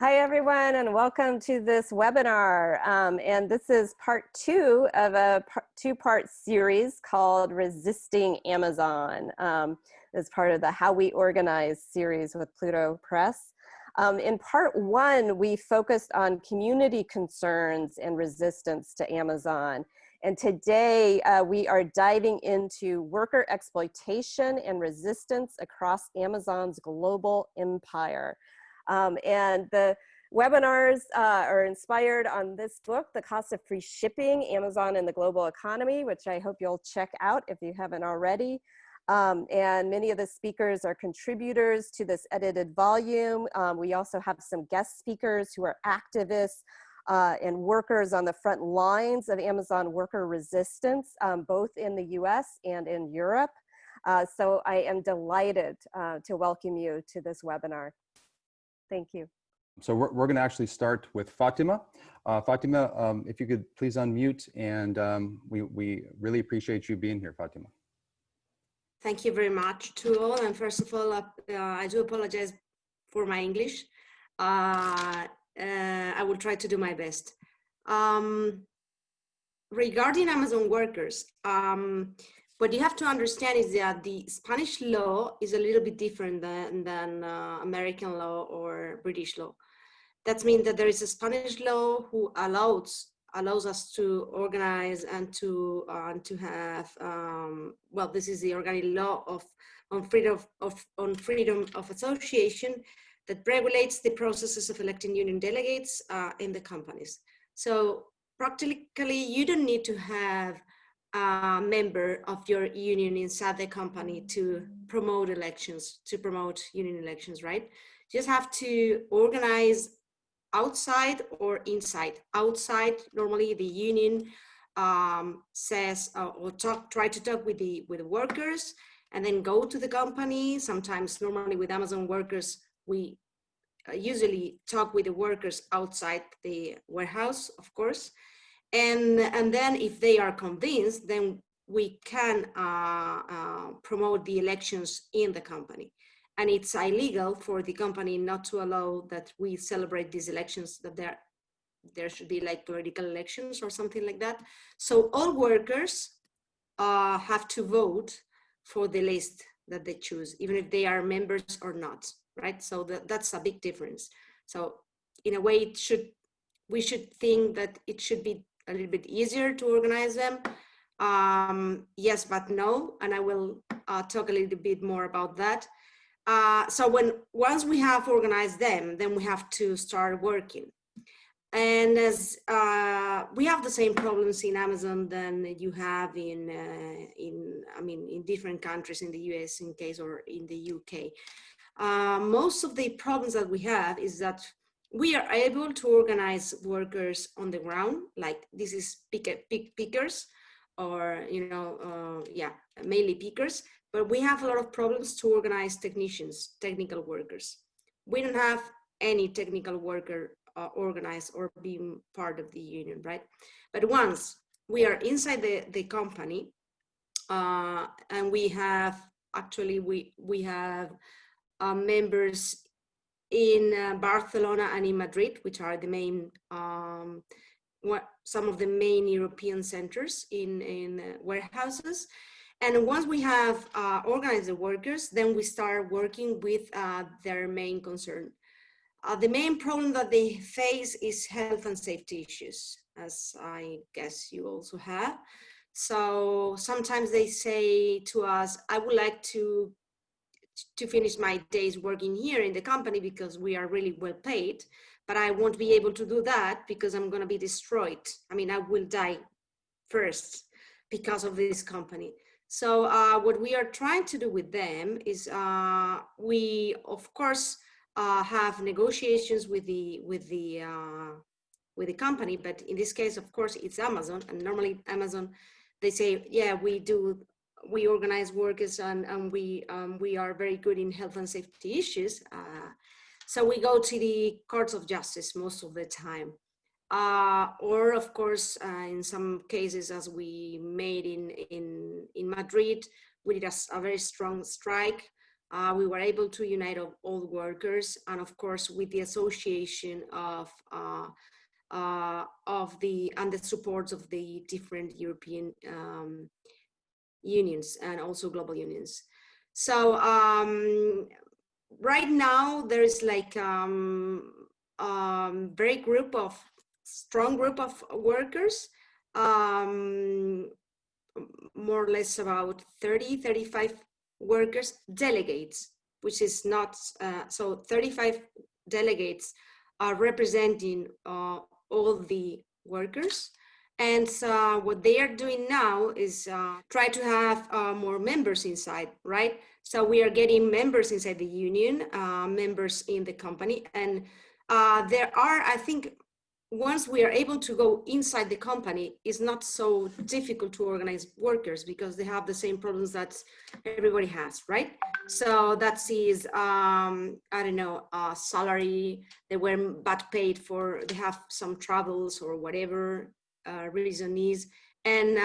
Hi, everyone, and welcome to this webinar. And this is part 2 of a two-part series called Resisting Amazon. As part of the How We Organize series with Pluto Press. In part 1, we focused on community concerns and resistance to Amazon. And today we are diving into worker exploitation and resistance across Amazon's global empire. And the webinars are inspired on this book, The Cost of Free Shipping, Amazon and the Global Economy, which I hope you'll check out if you haven't already. And many of the speakers are contributors to this edited volume. We also have some guest speakers who are activists and workers on the front lines of Amazon worker resistance, both in the US and in Europe. So I am delighted to welcome you to this webinar. Thank you. So we're going to actually start with Fátima. Fátima, if you could please unmute, and we really appreciate you being here, Fátima. Thank you very much to all. And first of all, I do apologize for my English. I will try to do my best. Regarding Amazon workers, what you have to understand is that the Spanish law is a little bit different than American law or British law. That means that there is a Spanish law who allows us to organize and to have well, this is the organic law on freedom of association that regulates the processes of electing union delegates in the companies. So practically, you don't need to have a member of your union inside the company to promote elections, to promote union elections, right? You just have to organize outside or inside. Outside, normally the union says or try to talk with the workers, and then go to the company. Sometimes, normally with Amazon workers, we usually talk with the workers outside the warehouse, of course. And then if they are convinced, then we can promote the elections in the company. And it's illegal for the company not to allow that we celebrate these elections, that there should be like political elections or something like that. So all workers have to vote for the list that they choose, even if they are members or not, right? So that's a big difference. So in a way, we should think that it should be a little bit easier to organize them. Yes, but no, and I will talk a little bit more about that. So once we have organized them, then we have to start working. And as we have the same problems in Amazon than you have in different countries in the US in case, or in the UK. Most of the problems that we have is that we are able to organize workers on the ground, like this is pickers, or mainly pickers. But we have a lot of problems to organize technicians, technical workers. We don't have any technical worker organized or being part of the union, right? But once we are inside the company, and we have, actually, we have members in Barcelona and in Madrid, which are the main, some of the main European centers in warehouses. And once we have organized the workers, then we start working with their main concern. The main problem that they face is health and safety issues, as I guess you also have. So sometimes they say to us, I would like to finish my days working here in the company because we are really well paid, but I won't be able to do that because I'm going to be destroyed. I mean, I will die first because of this company. So what we are trying to do with them is we, of course, have negotiations with the company, but in this case, of course, it's Amazon, and normally Amazon, they say, yeah, we organize workers, and we are very good in health and safety issues. So we go to the courts of justice most of the time. Or of course, in some cases, as we made in Madrid, we did a very strong strike We were able to unite all workers, and of course with the association of the support of the different European unions and also global unions. So right now there is like very strong group of workers, more or less about 35 workers, delegates, which is not, so 35 delegates are representing all the workers. And what they are doing now is try to have more members inside, right? So we are getting members inside the union, members in the company. And there are, I think, once we are able to go inside the company, it's not so difficult to organize workers because they have the same problems that everybody has, right? So that is, I don't know, salary, they weren't bad paid for, they have some troubles or whatever reason is. And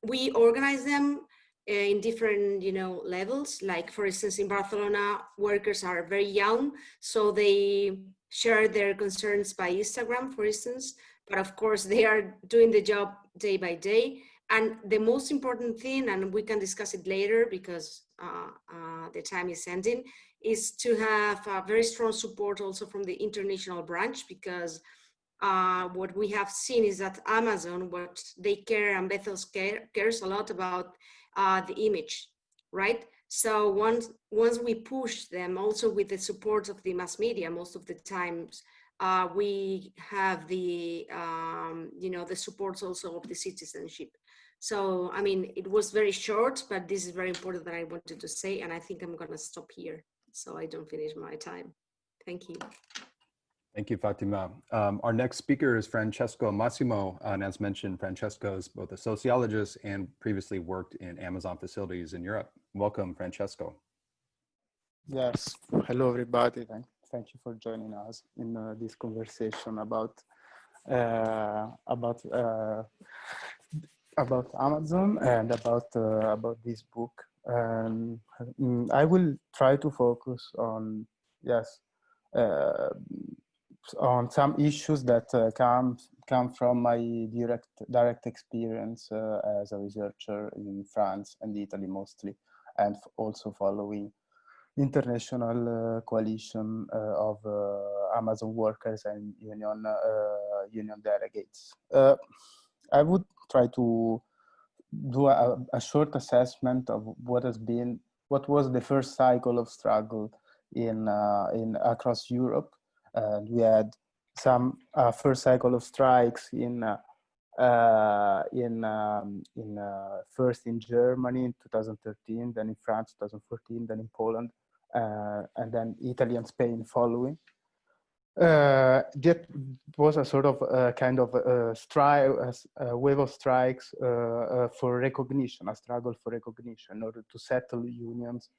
we organize them in different, levels. Like for instance, in Barcelona, workers are very young, so they share their concerns by Instagram, for instance, but of course they are doing the job day by day. And the most important thing, and we can discuss it later because the time is ending, is to have a very strong support also from the international branch, because what we have seen is that Amazon, what they care, and Bezos cares a lot about the image, right? So once we push them, also with the support of the mass media, most of the times we have the the support also of the citizenship. So I mean, it was very short, but this is very important that I wanted to say, and I think I'm gonna stop here so I don't finish my time. Thank you. Thank you, Fátima. Our next speaker is Francesco Massimo, and as mentioned, Francesco is both a sociologist and previously worked in Amazon facilities in Europe. Welcome, Francesco. Yes, hello everybody. Thank you for joining us in this conversation about Amazon and about this book. I will try to focus on on some issues that come from my direct experience as a researcher in France and Italy mostly, and also following international coalition of Amazon workers and union delegates. I would try to do a short assessment of what was the first cycle of struggle in across Europe. We had some first cycle of strikes first in Germany in 2013, then in France 2014, then in Poland, and then Italy and Spain following. That was a sort of kind of strike, a wave of strikes for recognition, a struggle for recognition in order to settle unions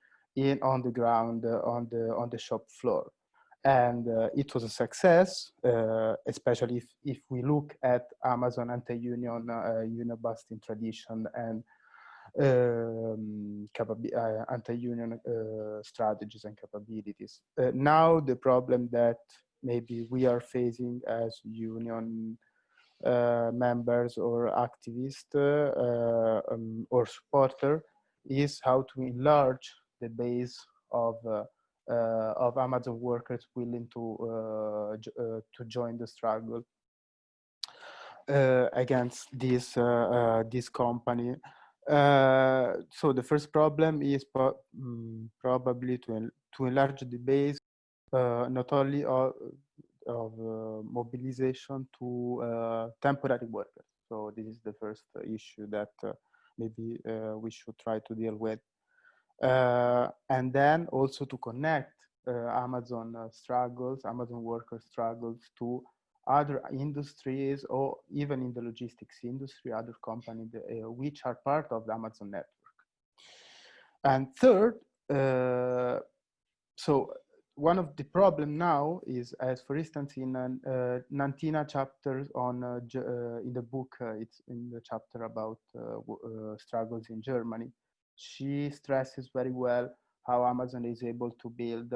on the ground, on the shop floor. And it was a success, especially if we look at Amazon anti-union, union-busting tradition and anti-union strategies and capabilities. Now the problem that maybe we are facing as union members or activists or supporter is how to enlarge the base of Amazon workers willing to join the struggle against this company. So the first problem is probably to enlarge the base, not only of mobilization to temporary workers. So this is the first issue that maybe we should try to deal with. And then also to connect Amazon worker struggles to other industries, or even in the logistics industry, other companies which are part of the Amazon network. And third, so one of the problem now is, as for instance, in Nantina chapters in the book, it's in the chapter about struggles in Germany. She stresses very well how Amazon is able to build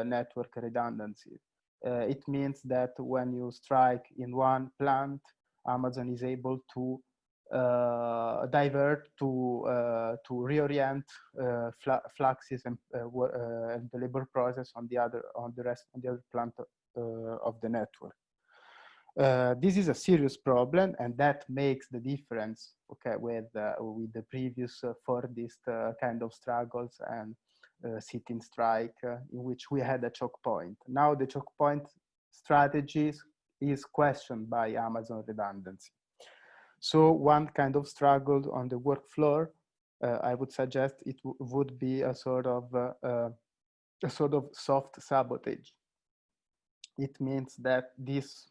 network redundancy. It means that when you strike in one plant, Amazon is able to divert to reorient fluxes and the labor process on the other plant of the network. This is a serious problem, and that makes the difference, okay, with the previous Fordist kind of struggles and sit-in strike, in which we had a choke point. Now the choke point strategies is questioned by Amazon redundancy. So one kind of struggle on the work floor, I would suggest it would be a sort of soft sabotage. It means that this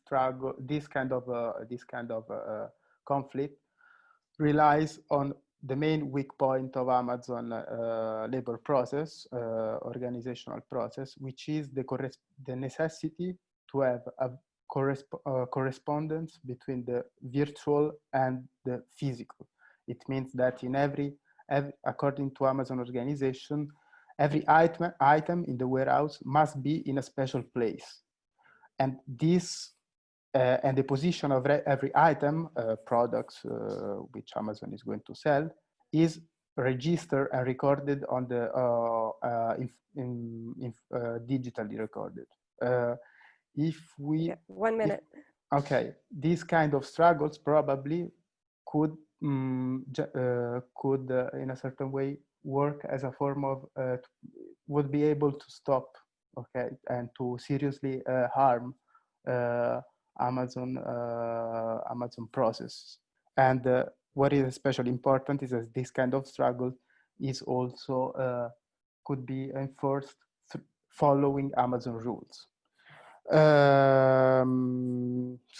struggle, this kind of conflict relies on the main weak point of Amazon labor process, organizational process, which is the necessity to have a correspondence between the virtual and the physical. It means that in every according to Amazon organization, every item in the warehouse must be in a special place. And this, and the position of every item, products which Amazon is going to sell, is registered and recorded on the, digitally recorded. If we— 1 minute. Okay, these kind of struggles probably could in a certain way work as a form of would be able to stop, okay, and to seriously harm Amazon process. And what is especially important is that this kind of struggle is also could be enforced following Amazon rules.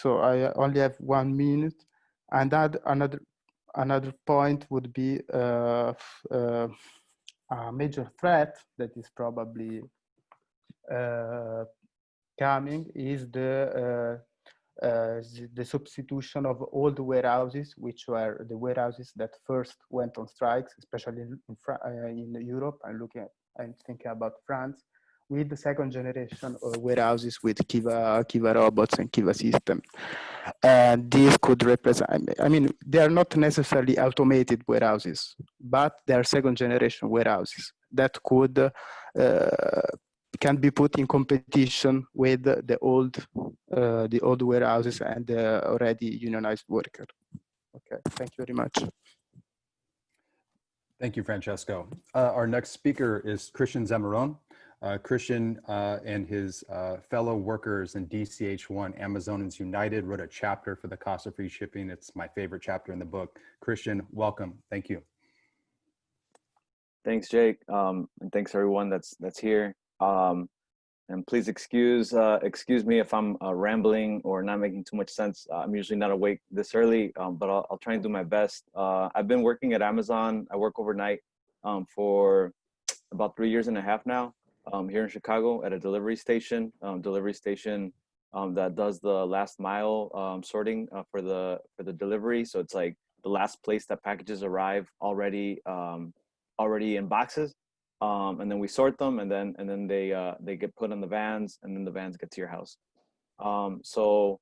So I only have 1 minute, and that another point would be a major threat that is probably coming is the substitution of old warehouses, which were the warehouses that first went on strikes, especially in Europe. I'm thinking about France, with the second generation of warehouses with Kiva robots and Kiva systems. And these could represent, I mean, they are not necessarily automated warehouses, but they are second generation warehouses that could can be put in competition with the old warehouses and the already unionized worker. Okay, thank you very much. Thank you, Francesco. Our next speaker is Christian Zamarrón. Christian and his fellow workers in DCH1, Amazonians United, wrote a chapter for the cost of free shipping. It's my favorite chapter in the book. Christian, welcome. Thank you. Thanks, Jake, and thanks everyone that's here. And please excuse me if I'm rambling or not making too much sense. I'm usually not awake this early, but I'll try and do my best. I've been working at Amazon. I work overnight for about 3.5 years now here in Chicago at a delivery station that does the last mile sorting for the delivery. So it's like the last place that packages arrive already in boxes. And then we sort them, and then they get put on the vans, and then the vans get to your house. So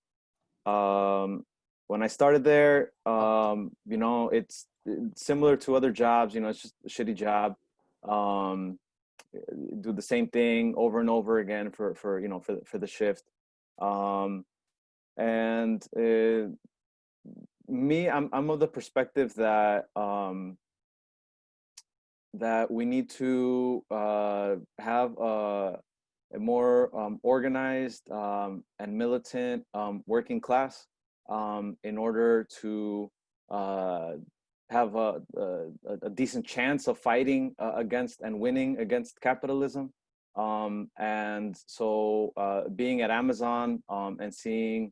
when I started there, you know, it's similar to other jobs. You know, it's just a shitty job. Do the same thing over and over again for the shift. Me, I'm of the perspective that that we need to have a more organized and militant working class in order to have a decent chance of fighting against and winning against capitalism. And so being at Amazon and seeing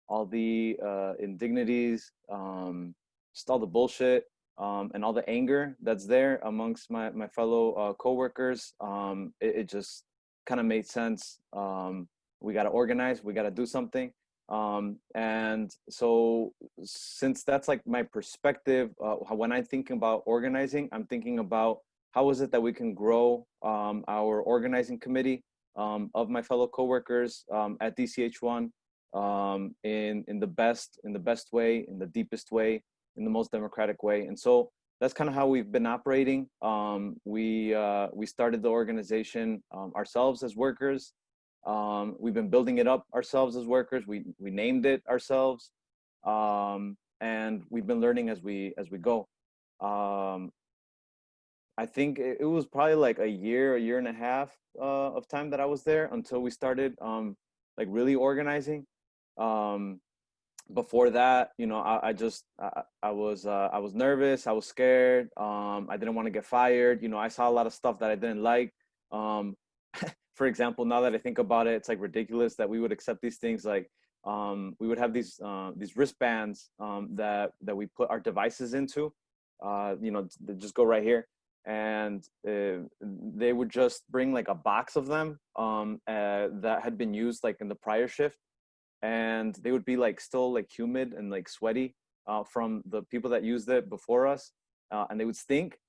all the indignities, just all the bullshit, and all the anger that's there amongst my fellow coworkers, it just kind of made sense. We got to organize, we got to do something. And so since that's like my perspective, when I think about organizing, I'm thinking about how is it that we can grow our organizing committee of my fellow coworkers at DCH1 in the best way, in the deepest way, in the most democratic way. And so that's kind of how we've been operating. We started the organization ourselves as workers. We've been building it up ourselves as workers. We named it ourselves, and we've been learning as we go. I think it was probably like a year and a half of time that I was there until we started like really organizing. Before that, you know, I was nervous. I was scared. I didn't want to get fired. You know, I saw a lot of stuff that I didn't like. For example, now that I think about it, it's like ridiculous that we would accept these things. Like we would have these wristbands that we put our devices into. You know, they just go right here, and they would just bring like a box of them that had been used like in the prior shift. And they would be like still like humid and like sweaty from the people that used it before us, and they would stink.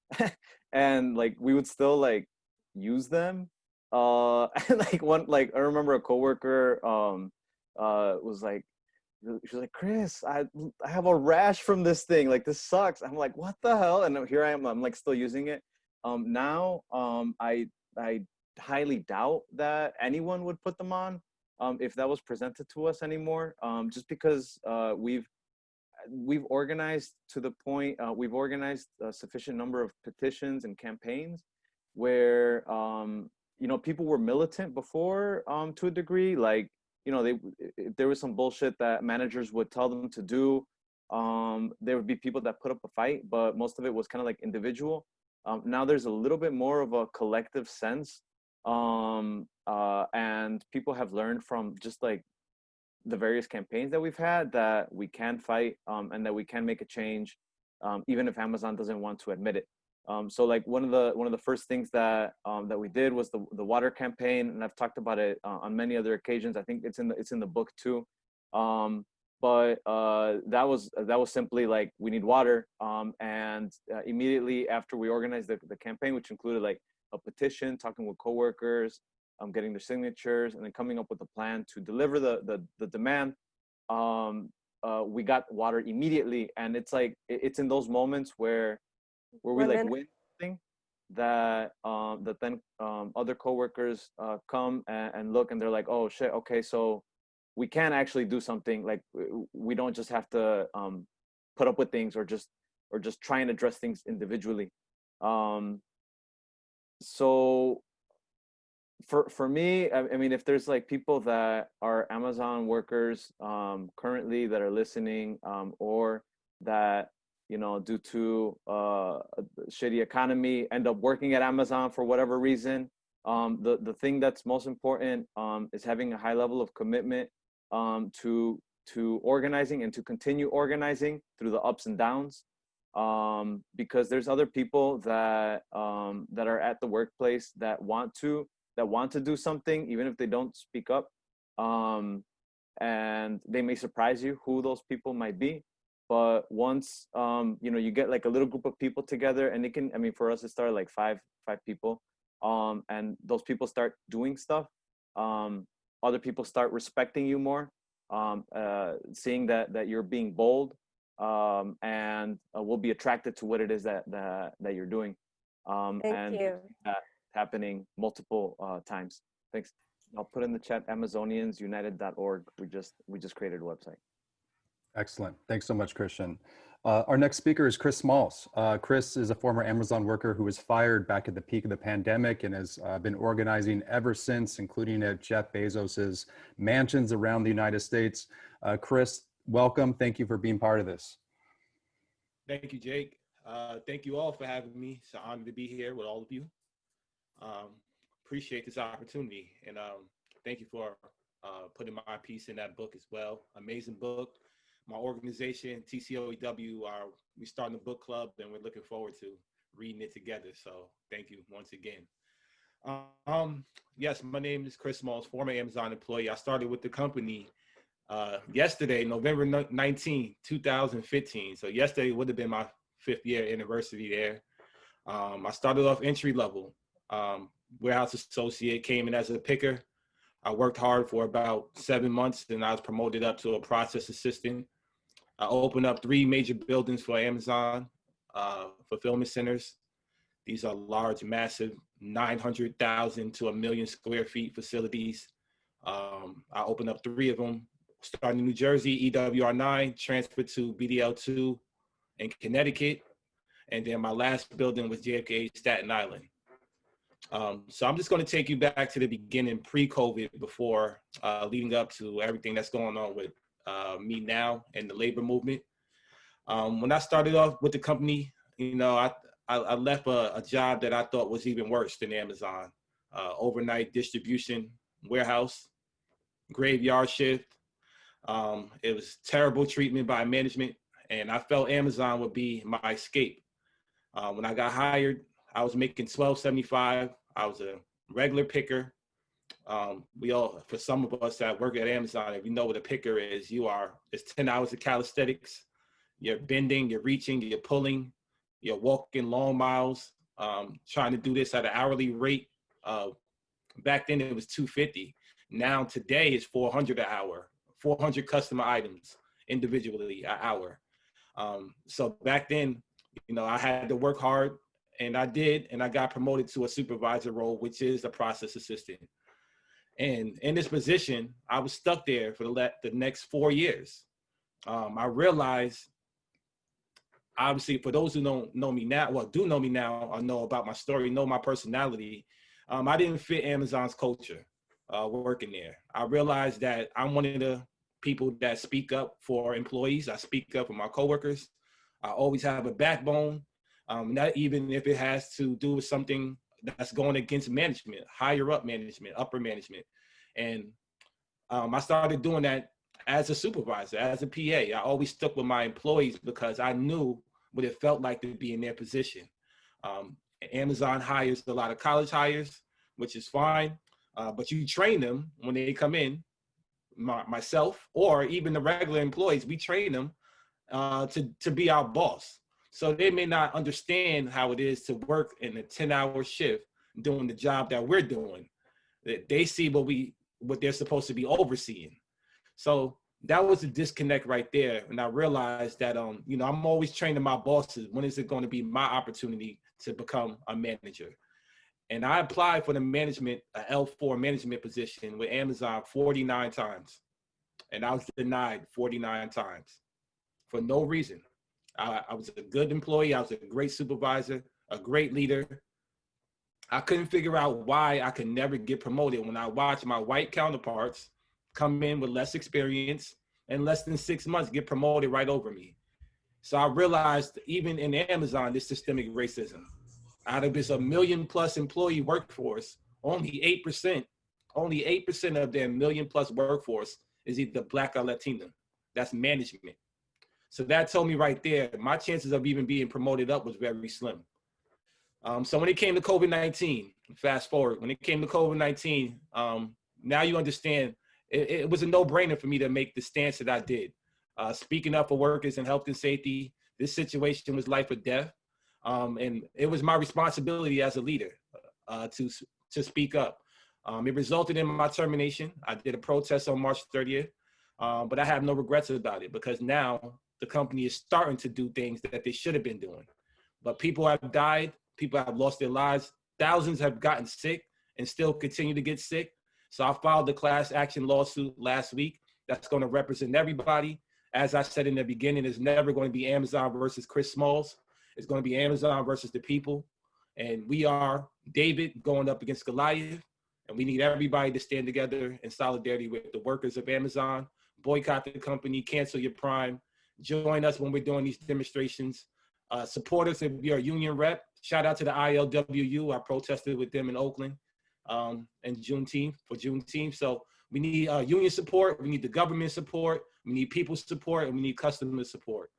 And like we would still like use them. And like I remember a coworker was like, she was like, Chris, I have a rash from this thing. Like, this sucks. I'm like, what the hell? And here I am. I'm like still using it. Now I highly doubt that anyone would put them on. If that was presented to us anymore, just because we've organized to the point, we've organized a sufficient number of petitions and campaigns where, you know, people were militant before to a degree. Like, you know, there was some bullshit that managers would tell them to do. There would be people that put up a fight, but most of it was kind of like individual. Now there's a little bit more of a collective sense. And people have learned from just like the various campaigns that we've had that we can fight and that we can make a change, even if Amazon doesn't want to admit it. So like one of the first things that we did was the water campaign, and I've talked about it on many other occasions. I think it's in the book too. But that was simply like, we need water, and immediately after we organized the campaign, which included like a petition, talking with coworkers, getting their signatures, and then coming up with a plan to deliver the demand. We got water immediately, and it's like it's in those moments where we like win something that then other coworkers come and look, and they're like, oh shit, okay, so we can actually do something. Like, we don't just have to put up with things or just try and address things individually. So for me, I mean, if there's like people that are Amazon workers currently that are listening, or that, you know, due to a shitty economy end up working at Amazon for whatever reason, the thing that's most important is having a high level of commitment to organizing and to continue organizing through the ups and downs, because there's other people that are at the workplace that want to do something, even if they don't speak up, and they may surprise you who those people might be. But once you know, you get like a little group of people together, and it can, I mean, for us it started like five people, and those people start doing stuff, other people start respecting you more, seeing that you're being bold, and will be attracted to what it is that you're doing. Thank you. That happening multiple times. Thanks. I'll put in the chat, AmazoniansUnited.org. We just created a website. Excellent. Thanks so much, Christian. Our next speaker is Chris Smalls. Chris is a former Amazon worker who was fired back at the peak of the pandemic and has been organizing ever since, including at Jeff Bezos's mansions around the United States. Chris, welcome. Thank you for being part of this. Thank you, Jake. Thank you all for having me. It's an honor to be here with all of you. Appreciate this opportunity, and thank you for putting my piece in that book as well. Amazing book. My organization, TCOEW, we're starting a book club, and we're looking forward to reading it together. So thank you once again. Yes, my name is Chris Smalls, former Amazon employee. I started with the company yesterday, November 19, 2015. So yesterday would have been my 5th year anniversary there. I started off entry level, warehouse associate, came in as a picker. I worked hard for about 7 months, and I was promoted up to a process assistant. I opened up 3 major buildings for Amazon fulfillment centers. These are large, massive, 900,000 to 1 million square feet facilities. I opened up 3 of them, starting in New Jersey, EWR9, transferred to BDL2 in Connecticut, and then my last building was JFK Staten Island. So I'm just going to take you back to the beginning, pre-COVID, before leading up to everything that's going on with me now and the labor movement. When I started off with the company, you know, I left a job that I thought was even worse than Amazon. Overnight distribution warehouse, graveyard shift. It was terrible treatment by management, and I felt Amazon would be my escape. When I got hired, I was making $12.75. I was a regular picker. For some of us that work at Amazon, if you know what a picker is, it's 10 hours of calisthenics. You're bending, you're reaching, you're pulling, you're walking long miles, trying to do this at an hourly rate. Back then it was $250. Now today it's $400 an hour, 400 customer items individually an hour. So back then, you know, I had to work hard, and I did, and I got promoted to a supervisor role, which is a process assistant. And in this position, I was stuck there for the next 4 years. I realized, obviously, for those who don't know me now, well, do know me now, or know about my story, know my personality, I didn't fit Amazon's culture working there. I realized that I'm one of the people that speak up for employees. I speak up for my coworkers. I always have a backbone, not even if it has to do with something that's going against management, higher up management, upper management. And I started doing that as a supervisor, as a PA. I always stuck with my employees because I knew what it felt like to be in their position. Amazon hires a lot of college hires, which is fine, but you train them when they come in, myself, or even the regular employees, we train them to be our boss. So they may not understand how it is to work in a 10-hour shift doing the job that we're doing. They see what they're supposed to be overseeing. So that was a disconnect right there. And I realized that, you know, I'm always training my bosses. When is it going to be my opportunity to become a manager? And I applied for the management, L4 management position with Amazon 49 times. And I was denied 49 times for no reason. I was a good employee. I was a great supervisor, a great leader. I couldn't figure out why I could never get promoted when I watched my white counterparts come in with less experience and less than 6 months get promoted right over me. So I realized even in Amazon, this systemic racism. Out of this 1 million+ employee workforce, only 8% of their 1 million+ workforce is either Black or Latina. That's management. So that told me right there, my chances of even being promoted up was very slim. So when it came to COVID-19, fast forward, when it came to COVID-19, now you understand it was a no-brainer for me to make the stance that I did. Speaking up for workers in health and safety, this situation was life or death. And it was my responsibility as a leader to speak up. It resulted in my termination. I did a protest on March 30th, but I have no regrets about it because now the company is starting to do things that they should have been doing. But people have died, people have lost their lives, thousands have gotten sick and still continue to get sick. So I filed the class action lawsuit last week that's going to represent everybody. As I said in the beginning, it's never going to be Amazon versus Chris Smalls. It's going to be Amazon versus the people. And we are David going up against Goliath. And we need everybody to stand together in solidarity with the workers of Amazon. Boycott the company, cancel your Prime. Join us when we're doing these demonstrations. Support us if you're a union rep. Shout out to the ILWU. I protested with them in Oakland and Juneteenth. So we need union support. We need the government support. We need people support, and we need customer support.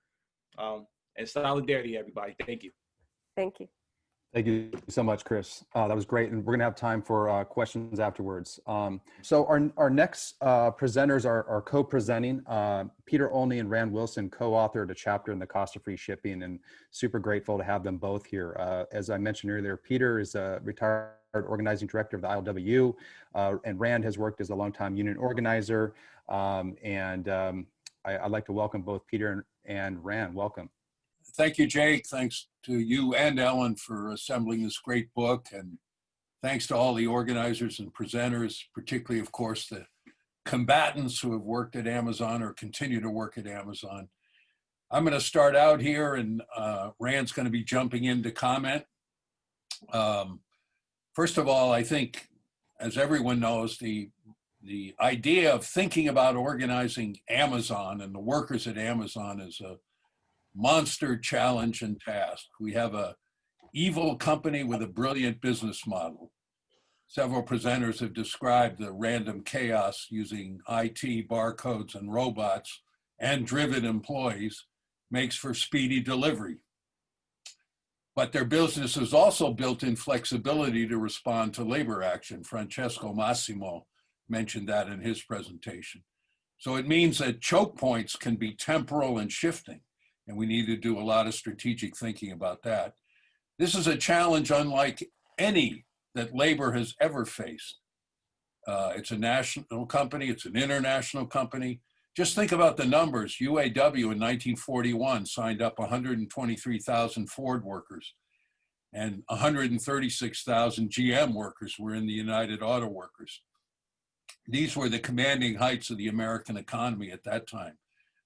And solidarity, everybody. Thank you. Thank you. Thank you so much, Chris. That was great. And we're going to have time for questions afterwards. So our next presenters are co-presenting. Peter Olney and Rand Wilson co-authored a chapter in the Cost of Free Shipping, and super grateful to have them both here. As I mentioned earlier, Peter is a retired organizing director of the ILWU, and Rand has worked as a longtime union organizer. I'd like to welcome both Peter and Rand. Welcome. Thank you, Jake. Thanks to you and Ellen for assembling this great book. And thanks to all the organizers and presenters, particularly, of course, the combatants who have worked at Amazon or continue to work at Amazon. I'm going to start out here, and Rand's going to be jumping in to comment. First of all, I think, as everyone knows, the idea of thinking about organizing Amazon and the workers at Amazon is a monster challenge and task. We have a evil company with a brilliant business model. Several presenters have described the random chaos using IT, barcodes, and robots and driven employees makes for speedy delivery. But their business is also built in flexibility to respond to labor action. Francesco Massimo mentioned that in his presentation. So it means that choke points can be temporal and shifting. And we need to do a lot of strategic thinking about that. This is a challenge unlike any that labor has ever faced. It's a national company, it's an international company. Just think about the numbers. UAW in 1941 signed up 123,000 Ford workers, and 136,000 GM workers were in the United Auto Workers. These were the commanding heights of the American economy at that time,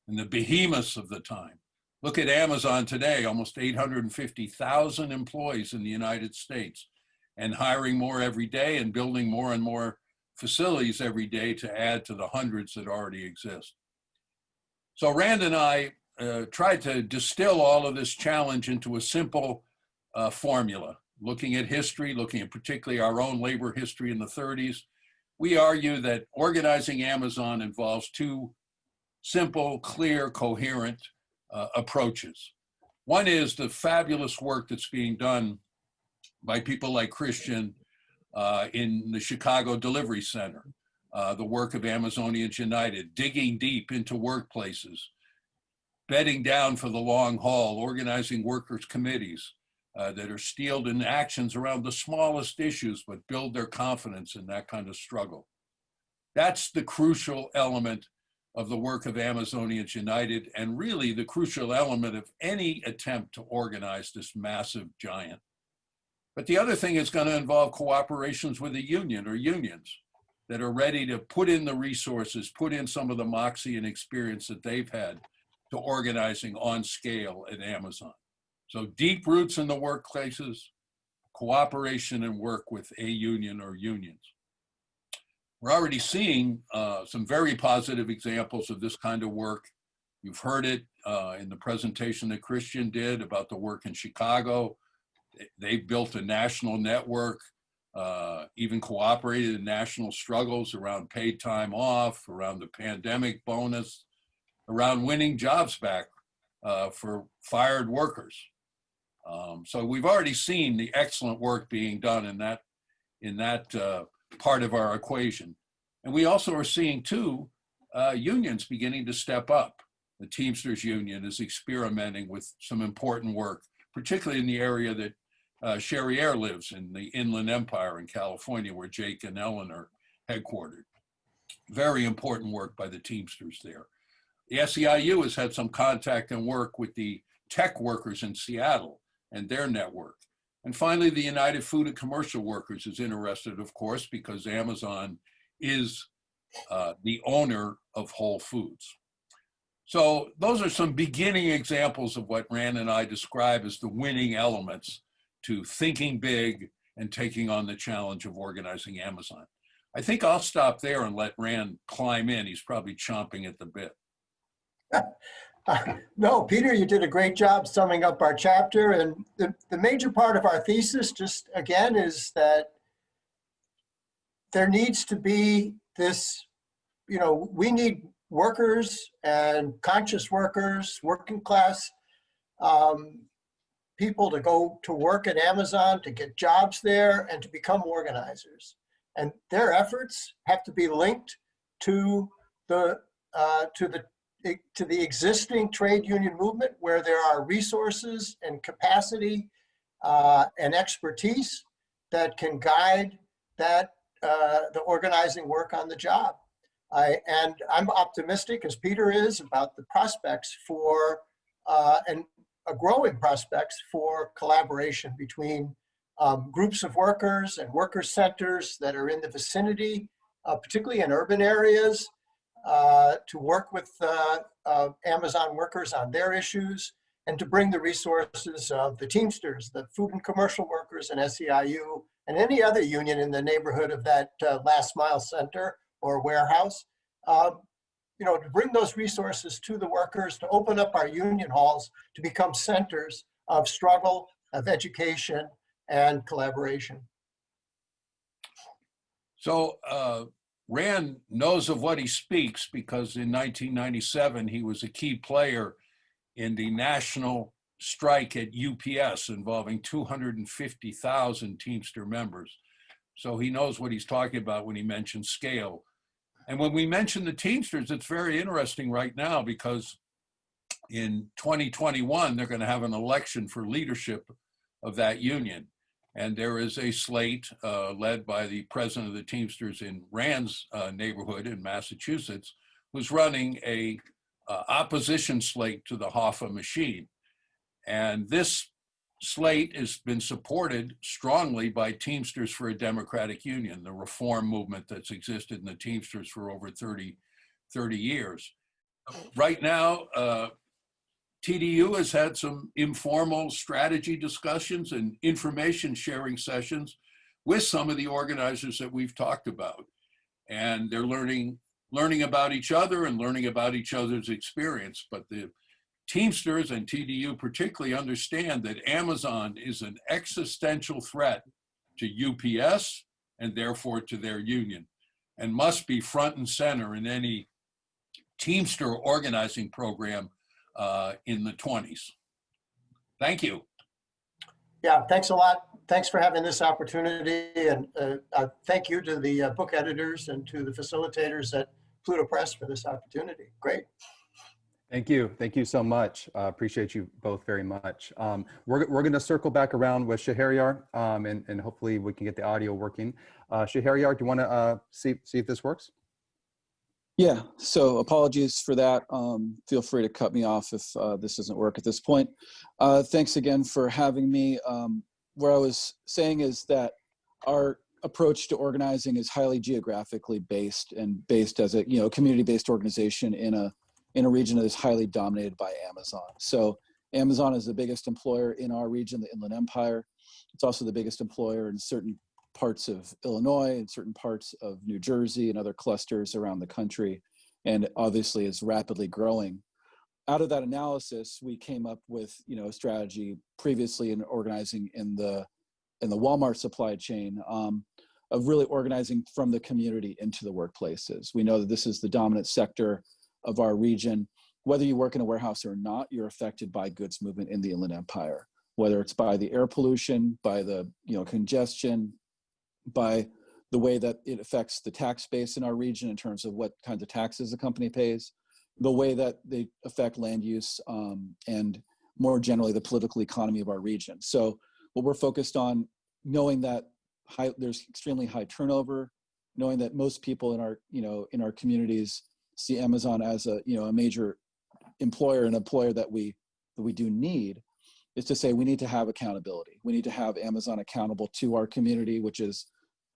and the behemoths of the time. Look at Amazon today, almost 850,000 employees in the United States, and hiring more every day and building more and more facilities every day to add to the hundreds that already exist. So Rand and I tried to distill all of this challenge into a simple formula. Looking at history, looking at particularly our own labor history in the 30s, we argue that organizing Amazon involves two simple, clear, coherent approaches. One is the fabulous work that's being done by people like Christian in the Chicago Delivery Center, the work of Amazonians United, digging deep into workplaces, bedding down for the long haul, organizing workers' committees that are steeled in actions around the smallest issues, but build their confidence in that kind of struggle. That's the crucial element of the work of Amazonians United, and really the crucial element of any attempt to organize this massive giant. But the other thing is going to involve cooperations with a union or unions that are ready to put in the resources, put in some of the moxie and experience that they've had to organizing on scale at Amazon. So deep roots in the workplaces, cooperation and work with a union or unions. We're already seeing some very positive examples of this kind of work. You've heard it in the presentation that Christian did about the work in Chicago. They've built a national network, even cooperated in national struggles around paid time off, around the pandemic bonus, around winning jobs back for fired workers. So we've already seen the excellent work being done in that part of our equation. And we also are seeing too, unions beginning to step up. The Teamsters Union is experimenting with some important work, particularly in the area that Sheheryar lives in, the Inland Empire in California, where Jake and Ellen are headquartered. Very important work by the Teamsters there. The SEIU has had some contact and work with the tech workers in Seattle and their network. And finally, the United Food and Commercial Workers is interested, of course, because Amazon is the owner of Whole Foods. So those are some beginning examples of what Rand and I describe as the winning elements to thinking big and taking on the challenge of organizing Amazon. I think I'll stop there and let Rand climb in. He's probably chomping at the bit. No, Peter, you did a great job summing up our chapter. And the major part of our thesis, just again, is that there needs to be this, we need workers and conscious workers, working class people to go to work at Amazon, to get jobs there, and to become organizers. And their efforts have to be linked to the existing trade union movement, where there are resources and capacity and expertise that can guide that the organizing work on the job. And I'm optimistic, as Peter is, about the prospects for and growing prospects for collaboration between groups of workers and worker centers that are in the vicinity, particularly in urban areas, to work with Amazon workers on their issues, and to bring the resources of the Teamsters, the food and commercial workers, and SEIU, and any other union in the neighborhood of that last mile center or warehouse, to bring those resources to the workers, to open up our union halls to become centers of struggle, of education, and collaboration. So Rand knows of what he speaks because in 1997, he was a key player in the national strike at UPS involving 250,000 Teamster members. So he knows what he's talking about when he mentions scale. And when we mention the Teamsters, it's very interesting right now because in 2021, they're going to have an election for leadership of that union. And there is a slate led by the president of the Teamsters in Rand's neighborhood in Massachusetts, who's running a opposition slate to the Hoffa machine. And this slate has been supported strongly by Teamsters for a Democratic Union, the reform movement that's existed in the Teamsters for over 30 years. Right now, TDU has had some informal strategy discussions and information sharing sessions with some of the organizers that we've talked about. And they're learning about each other and learning about each other's experience. But the Teamsters and TDU particularly understand that Amazon is an existential threat to UPS and therefore to their union, and must be front and center in any Teamster organizing program in the 20s. Thank you. Yeah, thanks a lot. Thanks for having this opportunity. And thank you to the book editors and to the facilitators at Pluto Press for this opportunity. Great. Thank you. Thank you so much. Appreciate you both very much. We're going to circle back around with Sheheryar and hopefully we can get the audio working. Sheheryar, do you want to see if this works? Yeah, so apologies for that. Feel free to cut me off if this doesn't work at this point. Thanks again for having me. What I was saying is that our approach to organizing is highly geographically based and based as a community-based organization in a region that is highly dominated by Amazon. So Amazon is the biggest employer in our region, the Inland Empire. It's also the biggest employer in certain parts of Illinois and certain parts of New Jersey and other clusters around the country, and obviously is rapidly growing. Out of that analysis, we came up with a strategy previously in organizing in the Walmart supply chain of really organizing from the community into the workplaces. We know that this is the dominant sector of our region. Whether you work in a warehouse or not, you're affected by goods movement in the Inland Empire, whether it's by the air pollution, by the congestion, by the way that it affects the tax base in our region in terms of what kinds of taxes the company pays, the way that they affect land use, and more generally the political economy of our region. So what we're focused on, knowing that there's extremely high turnover, knowing that most people in our communities see Amazon as a major employer, an employer that we do need, is to say we need to have accountability. We need to have Amazon accountable to our community, which is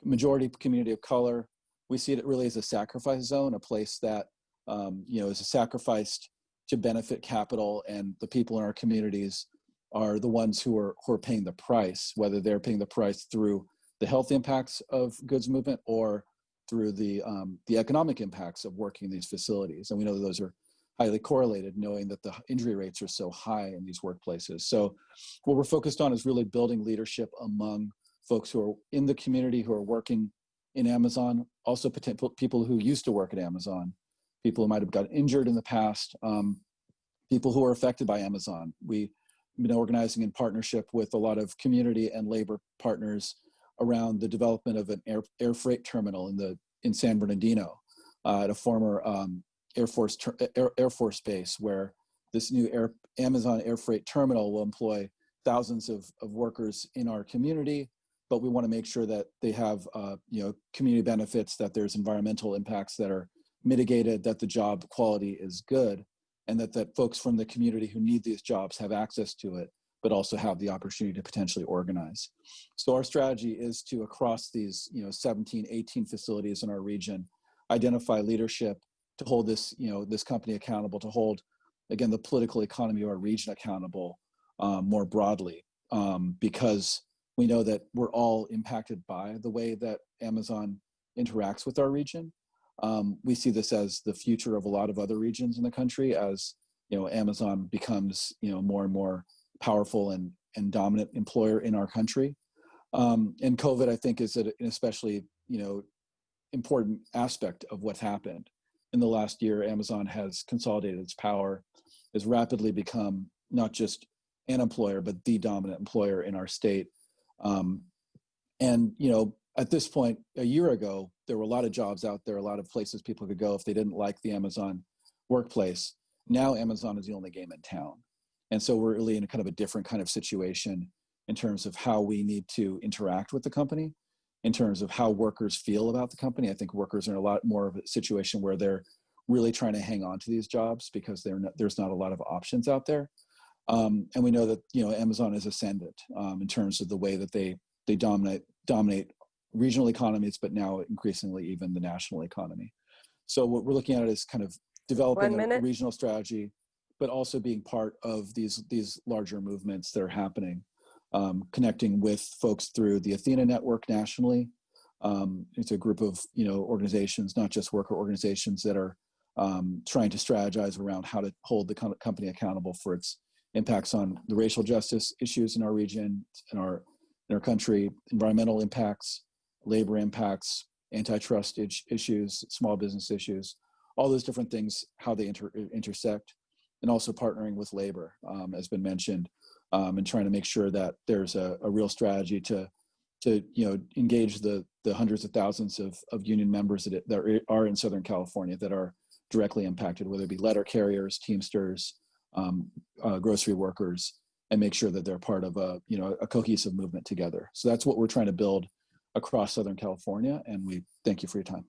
majority community of color. We see it really as a sacrifice zone, a place that is sacrificed to benefit capital, and the people in our communities are the ones who are paying the price, whether they're paying the price through the health impacts of goods movement or through the economic impacts of working in these facilities. And we know that those are highly correlated, knowing that the injury rates are so high in these workplaces. So what we're focused on is really building leadership among folks who are in the community, who are working in Amazon, also people who used to work at Amazon, people who might have gotten injured in the past, people who are affected by Amazon. We been organizing in partnership with a lot of community and labor partners around the development of an air freight terminal in San Bernardino, at a former Air Force base, where this new Amazon air freight terminal will employ thousands of workers in our community, but we want to make sure that they have community benefits, that there's environmental impacts that are mitigated, that the job quality is good, and that folks from the community who need these jobs have access to it, but also have the opportunity to potentially organize. So our strategy is to, across these 17, 18 facilities in our region, identify leadership to hold this company accountable, to hold, again, the political economy of our region accountable more broadly, because we know that we're all impacted by the way that Amazon interacts with our region. We see this as the future of a lot of other regions in the country, as Amazon becomes more and more powerful and dominant employer in our country. And COVID, I think, is an especially important aspect of what's happened. In the last year, Amazon has consolidated its power, has rapidly become not just an employer, but the dominant employer in our state. At this point, a year ago, there were a lot of jobs out there, a lot of places people could go if they didn't like the Amazon workplace. Now Amazon is the only game in town. And so we're really in a kind of a different kind of situation in terms of how we need to interact with the company, in terms of how workers feel about the company. I think workers are in a lot more of a situation where they're really trying to hang on to these jobs because there's not a lot of options out there. And we know that Amazon is ascendant in terms of the way that they dominate regional economies, but now increasingly even the national economy. So what we're looking at is kind of developing a regional strategy, but also being part of these larger movements that are happening, connecting with folks through the Athena network nationally. It's a group of organizations, not just worker organizations, that are trying to strategize around how to hold the company accountable for its impacts on the racial justice issues in our region, in our country, environmental impacts, labor impacts, antitrust issues, small business issues, all those different things, how they intersect, and also partnering with labor, has been mentioned, and trying to make sure that there's a real strategy to engage the hundreds of thousands of union members that are in Southern California that are directly impacted, whether it be letter carriers, Teamsters, grocery workers, and make sure that they're part of a cohesive movement together. So that's what we're trying to build across Southern California, and we thank you for your time.